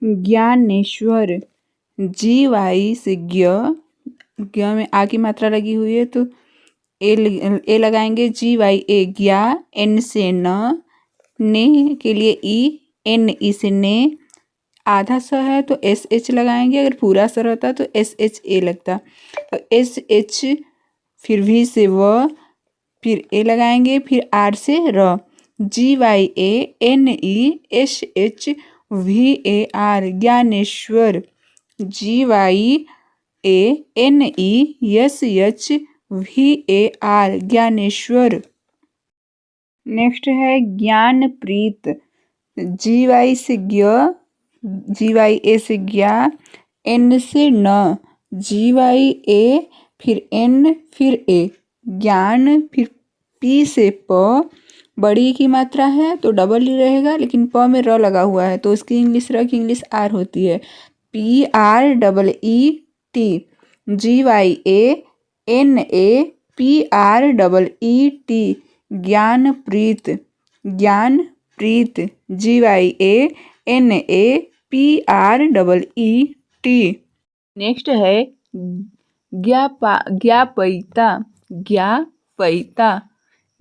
Dnyaneshwar. G Y से ज्ञ, ज्ञ में आ की मात्रा लगी हुई है तो ए लगाएंगे। जी वाई ए ज्ञा, एन से न, ने के लिए ई, एन ई से ने, आधा स है तो एस एच लगाएंगे, अगर पूरा स रहता तो एस एच ए लगता। तो एस एच, फिर वी से व, फिर ए लगाएंगे, फिर आर से र। G Y A N E S H V A R, Gyaneshwar. G Y A N E S H V A R, Gyaneshwar. Next है ज्ञानप्रीत। जी वाई से ज्ञ, जी वाई ए से ज्ञा, एन से न, जी वाई ए, फिर एन, फिर ए, ज्ञान, फिर पी से प, बड़ी की मात्रा है तो डबल ही रहेगा, लेकिन प में र लगा हुआ है तो उसकी इंग्लिश र की इंग्लिश आर होती है। P R double E T, G Y A N A P R double E T, Gyanpreet. Gyanpreet, G Y A N A P R double E T. Next है ज्ञापयिता। ज्ञापयिता,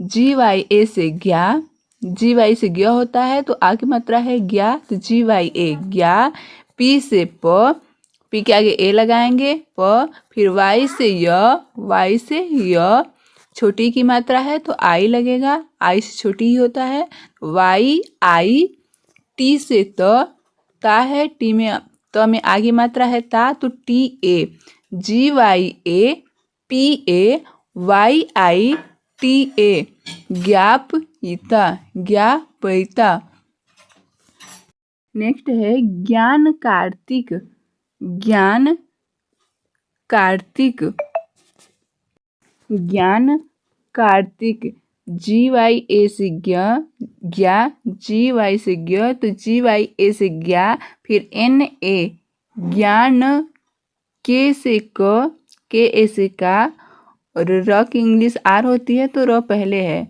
जी वाई ए से ज्ञा, जी Y से ज्ञ होता है तो आ की मात्रा है ज्ञा, तो जी वाई ए ज्ञा, पी से प, पी के आगे ए लगाएंगे प, फिर वाई से य, वाई से य, छोटी की मात्रा है तो आई लगेगा, आई से छोटी ही होता है। वाई आई, टी से ता है, टी में त में आगे मात्रा है ता तो T A, G Y A P A Y I T A, Gyapayita. Gyapayita. Next है ज्ञान कार्तिक। ज्ञान कार्तिक, ज्ञान कार्तिक, जी वाई ए से ज्ञा, जी वाई से ज्ञ तो जी वाई ए से ज्ञा, फिर एन ए, ज्ञान, के से क, के ए से का, और र की इंग्लिश आर होती है तो र पहले है,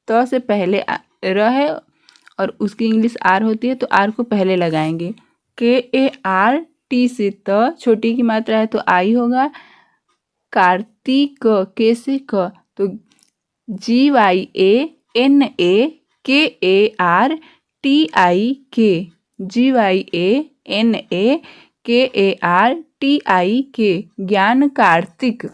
त से पहले र है और उसकी इंग्लिश आर होती है तो आर को पहले लगाएंगे। के ए आर, टी से त, छोटी की मात्रा है तो आई होगा। कार्तिक, के से क तो G Y A N A K A R T I के, जी Y A N A K A R T I के, ज्ञान कार्तिक।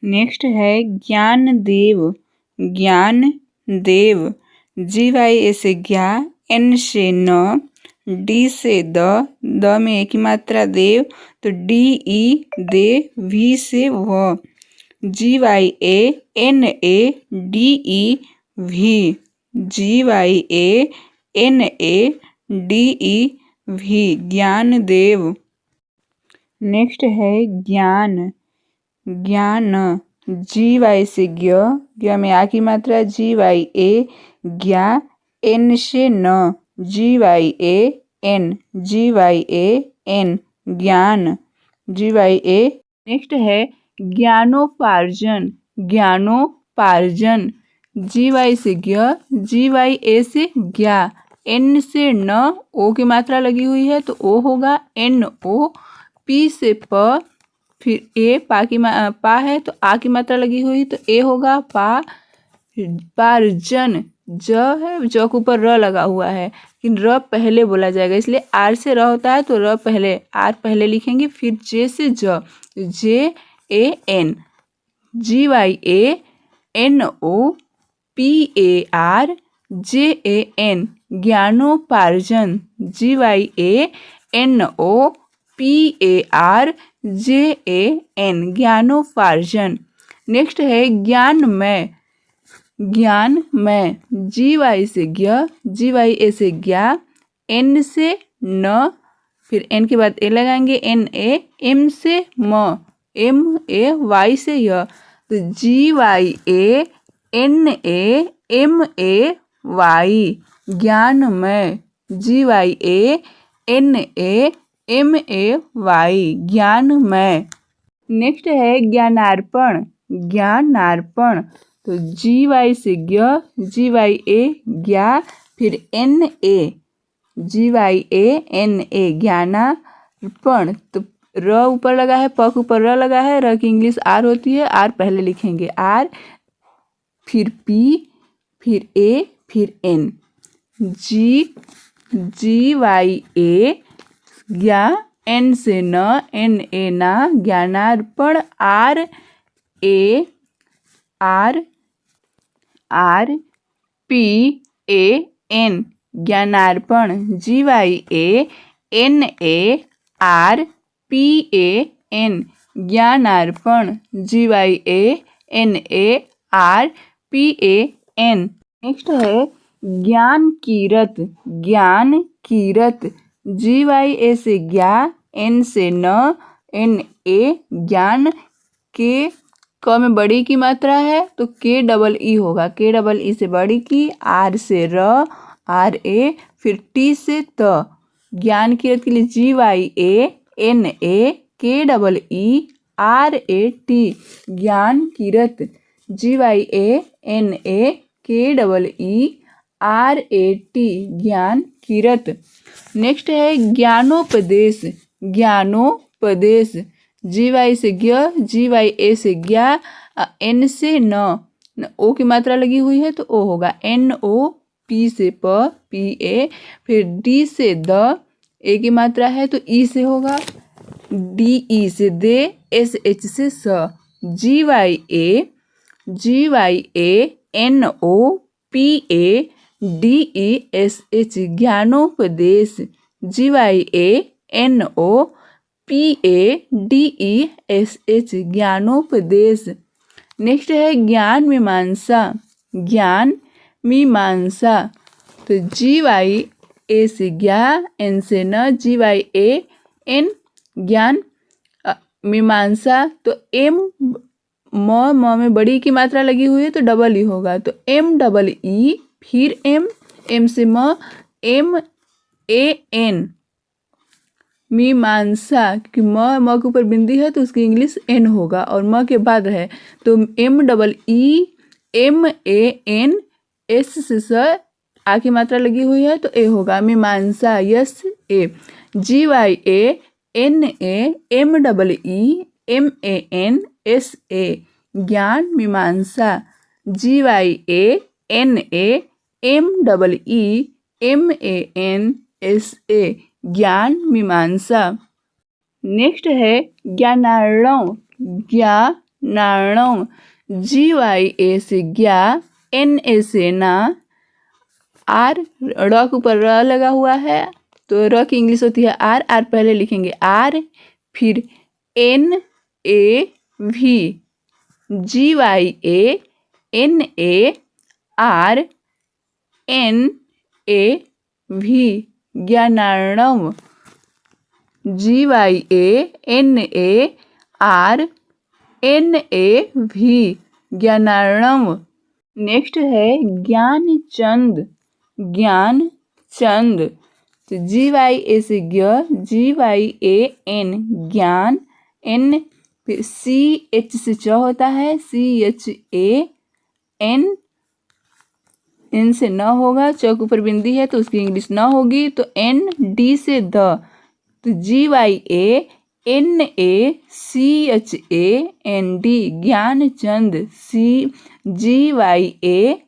नेक्स्ट है ज्ञानदेव। ज्ञानदेव, जी वाई ए से ज्ञा, एन से न, डी से द में एक ही मात्रा देव तो डी ई दे, वी से व, G Y A N A D E V, G Y A N A D E V, Gyandev. Next है ज्ञान। ज्ञान, जी वाई से ज्ञ, ज्ञ में आ की मात्रा, जी वाई ए ज्ञा, एन से न, G Y A N, G Y A N, ज्ञान, जी वाई ए। नेक्स्ट है ज्ञानोपार्जन। ज्ञानोपार्जन, जी वाई से ज्ञ, जी वाई ए से ज्ञा, एन से न, ओ की मात्रा लगी हुई है तो ओ होगा एन ओ, पी से प, फिर ए, पा है तो आ की मात्रा लगी हुई तो ए होगा पा, पार्जन, ज है, ज के ऊपर र लगा हुआ है लेकिन र पहले बोला जाएगा इसलिए आर से र होता है तो र पहले, आर पहले लिखेंगे, फिर जे से J A N, G Y A N O P A R J A N, Gyanoparjan, G Y A N O P A R J A N, Gyanoparjan. Next है ज्ञानमय। ज्ञानमय, जी वाई से ज्ञ, जी वाई ए से ज्ञा, N से न, फिर N के बाद ए लगाएंगे, एन ए, एम से म, एम ए, वाई से य, तो G Y A N A M A Y, Gyanmay, G Y A N A M A Y, Gyanmay. Next है ज्ञानार्पण। ज्ञानार्पण, तो जी वाई से ज्ञ, जी वाई ए ज्ञा, फिर एन ए, GYANA ज्ञानार्पण। तो र ऊपर लगा है, प के ऊपर र लगा है, र की इंग्लिश आर होती है, आर पहले लिखेंगे, आर फिर पी फिर ए फिर एन। GYA ज्ञा, एन से न, NA ना, ज्ञानार्पण, RARPAN ज्ञानार्पण। GYANARPAN ज्ञानार्पण। GYANARPAN। नेक्स्ट है ज्ञान कीरत। ज्ञान कीरत। GYA से ज्ञा, N से न, NA ज्ञान, के क में बड़ी की मात्रा है तो KEE होगा, KEE से बड़ी की, R से र, RA, फिर T से त। ज्ञान कीरत के लिए GYANAKEERAT ज्ञान कीरत। GYANAKEERAT ज्ञान कीरत। नेक्स्ट है ज्ञानोपदेश। ज्ञानोपदेश। GY से ज्ञ, GYA से ज्ञा, N से न, ओ की मात्रा लगी हुई है तो ओ होगा, NO, P से प, PA, फिर D से द, ए की मात्रा है तो ई से होगा, DE से दे, SH से स। GYA GYANOPADESH ज्ञानोपदेश। GYANOPADESH ज्ञानोपदेश। नेक्स्ट है ज्ञान मीमांसा। ज्ञान मीमांसा। तो GYA से ज्ञा, N से न, GYAN ज्ञान मीमांसा। तो म में बड़ी की मात्रा लगी हुई है तो डबल ई होगा, तो MEE, फिर M से म, MAN मीमांसा। क्योंकि म के ऊपर बिंदी है तो उसकी इंग्लिश N होगा और म के बाद है तो MEEMAN, S से स, आ की मात्रा लगी हुई है तो ए होगा, मीमांसा, यस ए। GYANAMEEMANSA ज्ञान मीमांसा। GYANAMEEMANSA ज्ञान मीमांसा। नेक्स्ट है ज्ञानार्णव। ज्ञानार्णव। GYA से ज्ञा, NA से ना, R र के ऊपर र लगा हुआ है तो र की इंग्लिश होती है R, R पहले लिखेंगे, R फिर NAV। GYANARNAV Jnanarnava. GYANARNAV Jnanarnava. Next है ज्ञानचंद। ज्ञानचंद। तो GYA से ज्ञ, GYAN ज्ञान, N फिर CH से च होता है, CHAN, N से न होगा, च के ऊपर बिंदी है तो उसकी इंग्लिश न होगी तो ND से द, तो GYANACHAND Gyanchand. GYANACHAND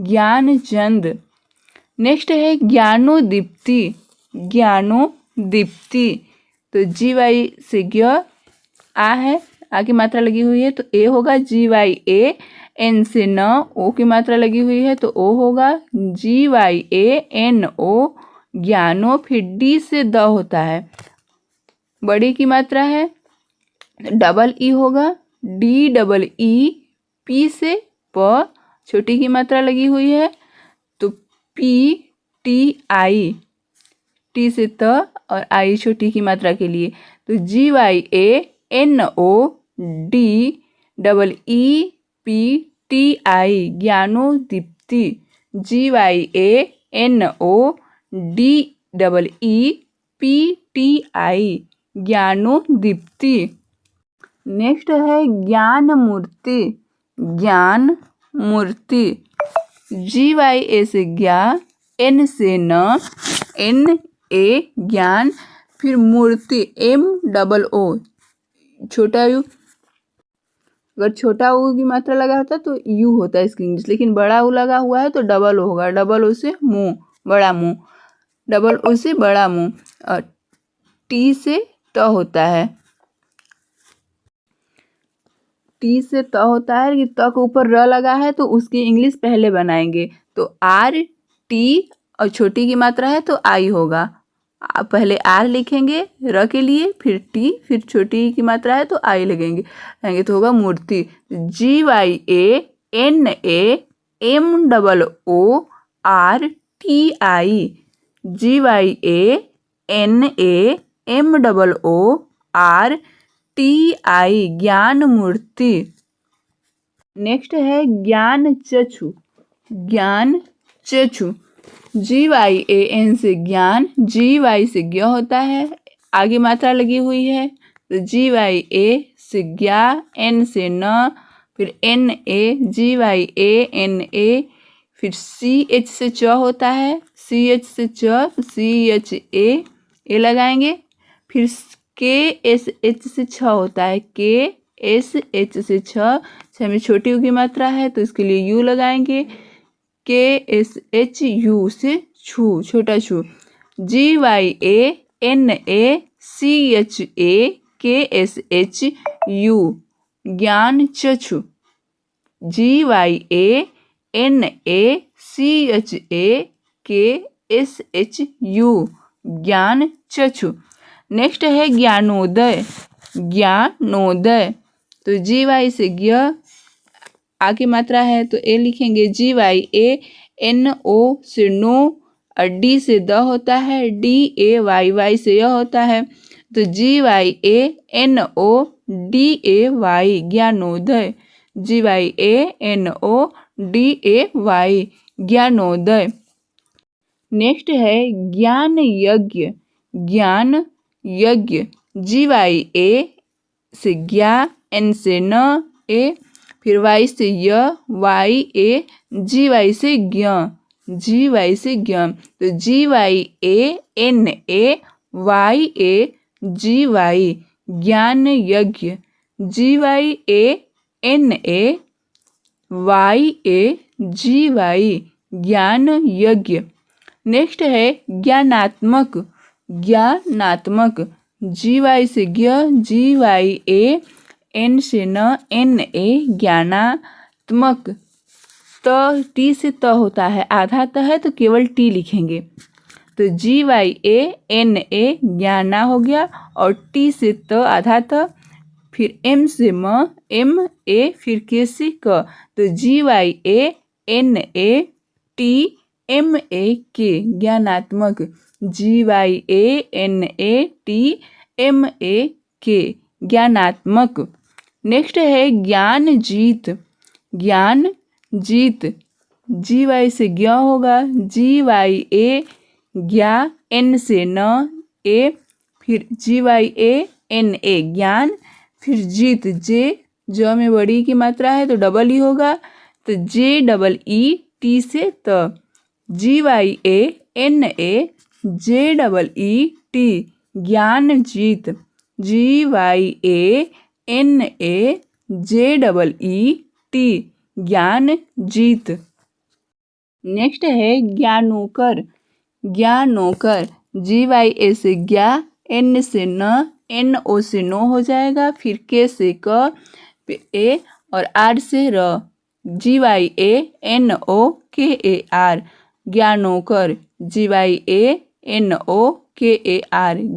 Gyanchand. Next है ज्ञानोदीप्ति। ज्ञानोदीप्ति। तो GY से ज्ञ, आ है, आ की मात्रा लगी हुई है तो ए होगा, GYAN से न, ओ की मात्रा लगी हुई है तो ओ होगा, GYANO ज्ञानो, फिर D से द होता है, बड़ी की मात्रा है डबल ई होगा, DEE, से प, छोटी की मात्रा लगी हुई है तो PTI, T से त और आई छोटी की मात्रा के लिए, तो GYANODEEPTI ज्ञानोदीप्ति। GYANODEEPTI ज्ञानोदीप्ति। नेक्स्ट है ज्ञान मूर्ति। ज्ञान मूर्ति। GYA से ज्ञा, N से न, NA ज्ञान, फिर मूर्ति MOO छोटा यू। अगर छोटा ऊ की मात्रा लगा होता तो यू होता है इसकी इंग्लिश, लेकिन बड़ा ऊ लगा हुआ है तो डबल ओ होगा। डबल ओ से मुंह, बड़ा मुंह, डबल ओ से बड़ा मुंह। और टी से त होता है, टी से त होता है कि त के ऊपर र लगा है तो उसकी इंग्लिश पहले बनाएंगे। तो आर टी और छोटी की मात्रा है तो आई होगा। पहले आर लिखेंगे र के लिए, फिर टी, फिर छोटी की मात्रा है तो आई लगेंगे तो होगा मूर्ति। GYANAMOORTI, GYANAMOORTI ज्ञान मूर्ति। नेक्स्ट है ज्ञान चक्षु। ज्ञान चक्षु, GYAN से ज्ञान, GY से ज्ञ होता है, आगे मात्रा लगी हुई है तो GYA से ज्ञा, N से न, फिर NA, GYANA, फिर CH से च होता है, CH से च, CHA ए लगाएंगे। फिर KSH से छ होता है, KSH से छ में छोटी यू की मात्रा है तो इसके लिए यू लगाएंगे। KSHU से छू, छोटा छू। GYANACHAKSHU ज्ञान चक्षु। GYANACHAKSHU ज्ञान चक्षु। नेक्स्ट है ज्ञानोदय। ज्ञानोदय, तो GY से ज्ञ, आगे मात्रा है तो ए लिखेंगे। GYANO से नो, और डी से द होता है, DAYY से यह होता है तो GYANODAY Gyanoday. GYANODAY Gyanoday. Next है ज्ञान यज्ञ। ज्ञान यज्ञ, GYA से ज्ञा, N से न, ए, फिर Y से य, YA, GY से ज्ञ, GY से ज्ञ तो GYANAYA ज्ञान यज्ञ। GYANAYA ज्ञान यज्ञ। नेक्स्ट है ज्ञानात्मक। ज्ञानात्मक, GY से ज्ञ, GYA, N से न, NA ज्ञानात्मक। टी से त होता है, आधा त है तो केवल टी लिखेंगे तो GYANA ज्ञाना हो गया, और टी से त आधा त, फिर M से म, MA, फिर के से क तो GYANATMAK ज्ञानात्मक। GYANATMAK ज्ञानात्मक। नेक्स्ट है ज्ञान जीत। ज्ञान जीत, GY से ज्ञ होगा, GYA ज्ञा, N से न, ए, फिर GYANA ज्ञान, फिर जीत, ज में बड़ी की मात्रा है तो डबल ई होगा तो JEE से त, GYANA JEET ज्ञान जीत। GYANA JEET ज्ञान जीत। नेक्स्ट है ज्ञानोकर। ज्ञानोकर, GYA से ज्ञा, N से न, NO से नो हो जाएगा, फिर के से क, ए, और आर से र, GYANOKAR ज्ञानोकर। GYANOKAR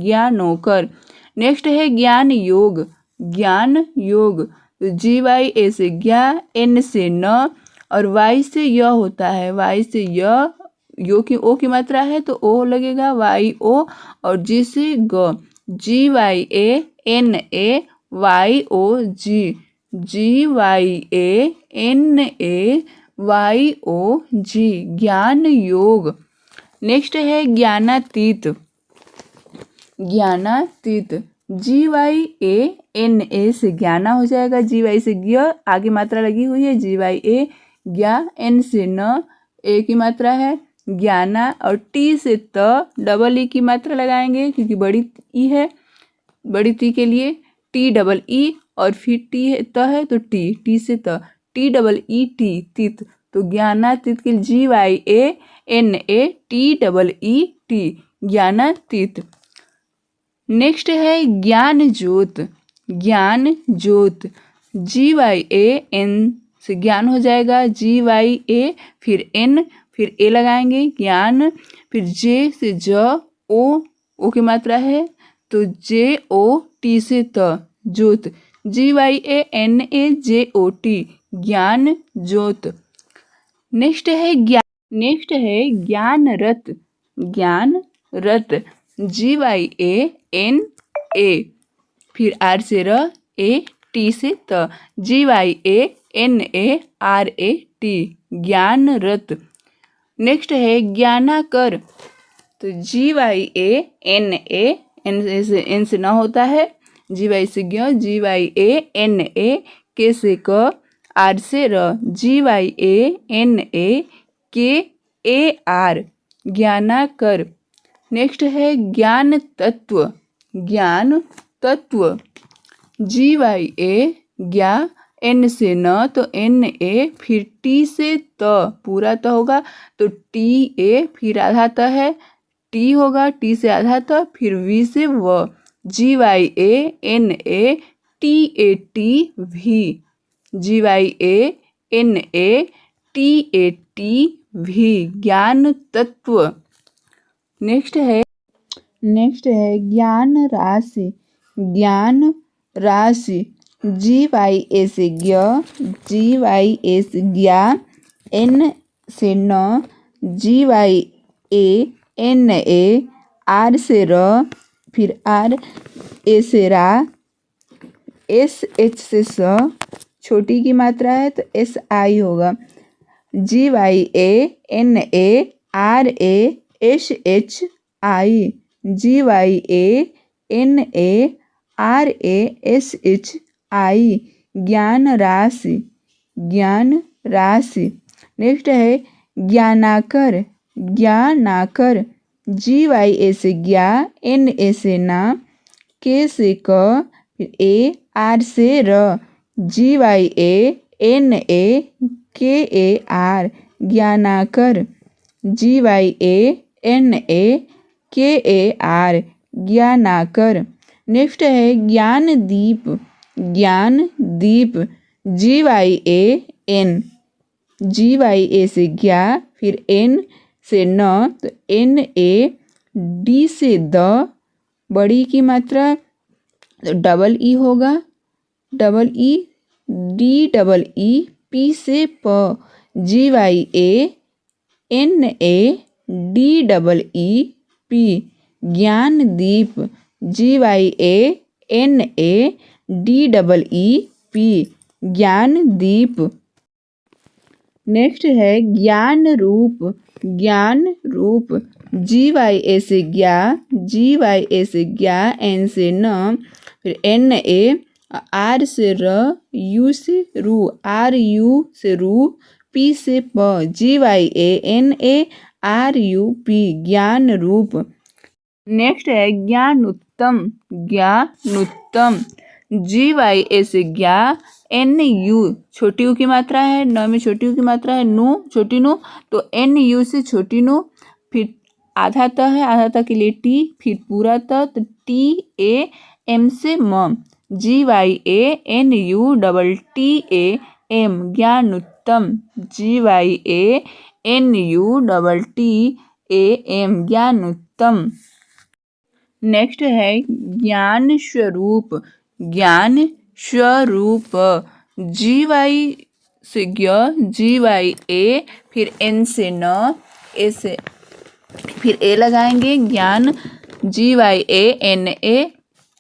ज्ञानोकर। नेक्स्ट है ज्ञान योग। ज्ञान योग, GYA से ज्ञा, N से न, और Y से य होता है, Y से य, यो की ओ की मात्रा है तो ओ लगेगा, YO, और G से ग, GYANAYOG GYANAYOG ज्ञान योग। नेक्स्ट है ज्ञानातीत। ज्ञानातीत, जी वाई ए एन ए से ज्ञाना हो जाएगा। जी वाई से ज्ञ, आगे मात्रा लगी हुई है, जी वाई ए ज्ञा, एन से न, ए की मात्रा है ज्ञाना, और टी से त, डबल ई की मात्रा लगाएंगे क्योंकि बड़ी ई है, बड़ी ती के लिए टी डबल ई, और फिर टी है त है तो टी, टी से त, टी डबल ई टी, तित, तो ज्ञानातीत के लिए G Y A N A T double E T, Gyanatit. Next है ज्ञान ज्योत। ज्ञान ज्योत, जी वाई ए एन से ज्ञान हो जाएगा, जी वाई ए फिर एन, फिर ए लगाएंगे ज्ञान, फिर जे से ज, ओ की मात्रा है तो जे ओ टी से त, Jyot, G Y A N A J O T, Gyan Jyot. Next है ज्ञान रत। ज्ञान रत, जी वाई ए एन ए, फिर आर से र, ए टी से त, G Y A N A R A T, Gyan Rat. Next है ज्ञानाकर, तो G Y A N A, N से न होता है, जी वाई से ज्ञ, जी वाई ए एन ए, के से क, आर से र, G Y A N A K A R, Gyanakar. Next है ज्ञान तत्व। ज्ञान तत्व, जी वाई ए ज्ञा, एन से न तो एन ए, फिर टी से त, पूरा त होगा तो टी ए, फिर आधा त है, टी होगा, टी से आधा त, फिर वी से व, G Y A N A T A T V, G Y A N A T A T V, Gyan Tatva. Next है ज्ञान राशि। ज्ञान राशि, जी वाई ए से ज्ञ, जी वाई ए से ज्ञा, एन से न, G Y A N A, R से र, फिर आर, ए से रा, एस एच से स, छोटी की मात्रा है तो एस आई होगा, G Y A N A R A S H I, G Y A N A R A S H I, Gyan Rashi. ज्ञान राशि। नेक्स्ट है ज्ञानाकर। ज्ञानाकर, जी वाई ए से ज्ञा, एन ए से ना, के से क, फिर ए, आर से र, G Y A N A K A R, Gyanakar, G Y A N A K A R, Gyanakar. Next है Gyandeep. Gyandeep, G Y A N, G Y A से ज्ञा, फिर एन से न तो एन ए, डी से द, बड़ी की मात्रा तो डबल ई होगा, double E, D double E, P से प, G Y A N A D double E P, Gyandeep, G Y A N A D double E P, Gyandeep. Next है ज्ञान रूप। ज्ञान रूप, जी वाई ए से ज्ञा, जी वाई ए से ज्ञा, एन से न, फिर एन ए, आर से र, यू से रू, आर यू से रू, पी से प, G Y A N A R U P, Gyan Roop. Next है ज्ञानोत्तम। ज्ञानोत्तम, जी वाई ए से ज्ञा, एन यू, छोटी यू की मात्रा है, न में छोटी यू की मात्रा है, नु, छोटी नु, तो एन यू से छोटी नु, फिर आधा त है, आधा त के लिए टी, फिर पूरा त तो टी ए, एम से म, G Y A N U double T A M, Gyanottam, G Y A N U double T A M, Gyanottam. Next है ज्ञान स्वरूप। ज्ञान स्वरूप, जी वाई से ज्ञ, जी वाई ए, फिर एन से न, ए से फिर ए लगाएंगे, ज्ञान, जी वाई ए एन ए,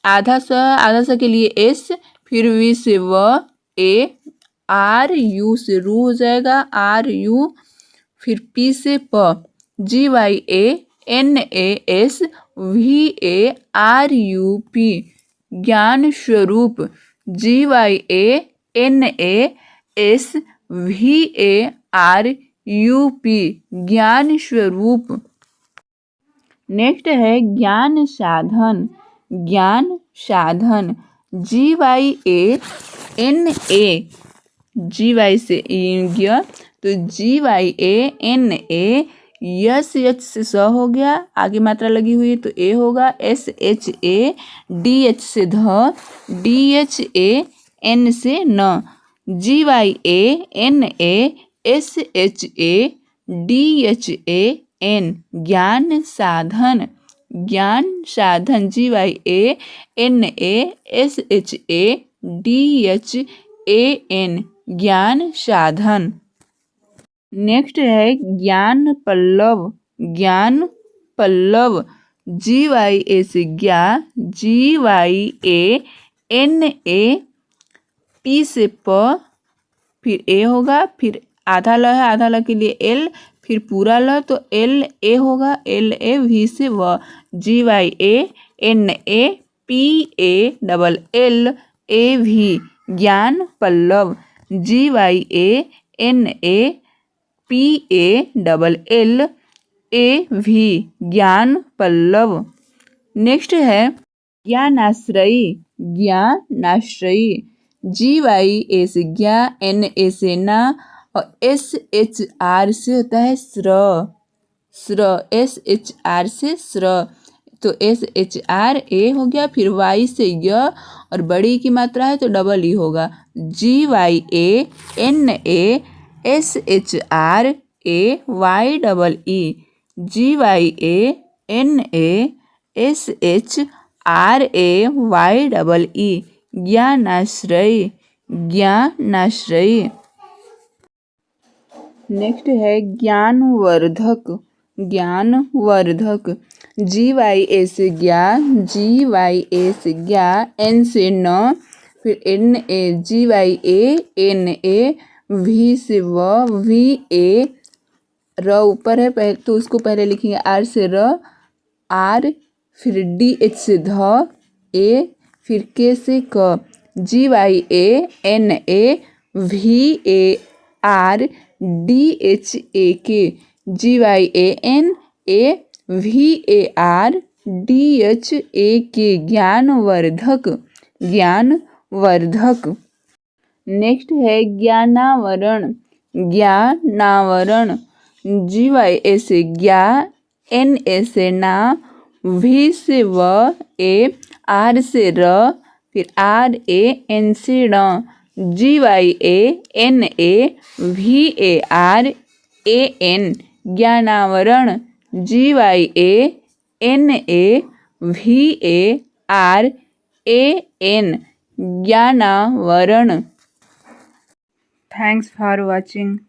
आधा सा के लिए एस, फिर वी से व, ए, आर यू से रू हो जाएगा, आर यू, फिर पी से प, G Y A N A S V A R U P, Gyan Swaroop, GYANASVARUP, ज्ञान स्वरूप। नेक्स्ट है ज्ञान साधन, ज्ञान साधन, GYANA, GY से गया तो GYANA, यस एच से स हो गया, आगे मात्रा लगी हुई है तो ए होगा, SHA, DH से ध, DHAN से न, GYANASHADHAN, ज्ञान साधन, ज्ञान साधन, GYANASHADHAN, ज्ञान साधन। नेक्स्ट है ज्ञान पल्लव, ज्ञान पल्लव, GYA से ज्ञा, GYANA, P से प, फिर ए होगा, फिर आधा ल है, आधा ल के लिए एल, फिर पूरा ल तो LA होगा, LAV से व, GYANAPALLAV, ज्ञान पल्लव, GYANAPALLAV, ज्ञान पल्लव। नेक्स्ट है ज्ञानाश्रयी, ज्ञानाश्रयी, GYA से ज्ञा, NA से ना और SHR से होता है श्र, SHR से श्र, तो SHRA हो गया, फिर Y से य और बड़ी की मात्रा है तो डबल ई होगा, GYANASHRAYEE, GYANASHRAYEE, ज्ञानाश्रयी, ज्ञानाश्रयी। नेक्स्ट है ज्ञानवर्धक, ज्ञानवर्धक, GYA से ज्ञा, GYA से ज्ञा, N से न, फिर NA, GYANAV से व, VA, र ऊपर है पहले तो उसको पहले लिखेंगे R से र, R, फिर DH से ध, A, फिर K से क, GYANAVARDHAK, GYANAVARDHAK, ज्ञानवर्धक, ज्ञानवर्धक। नेक्स्ट है ज्ञानावरण, ज्ञानावरण, GYA से ज्ञा, NA से ना, V से व, A, R से र, फिर RAN से ण, GYANAVARAN, Gyanavaran, GYANAVARAN, Gyanavaran. Thanks for watching.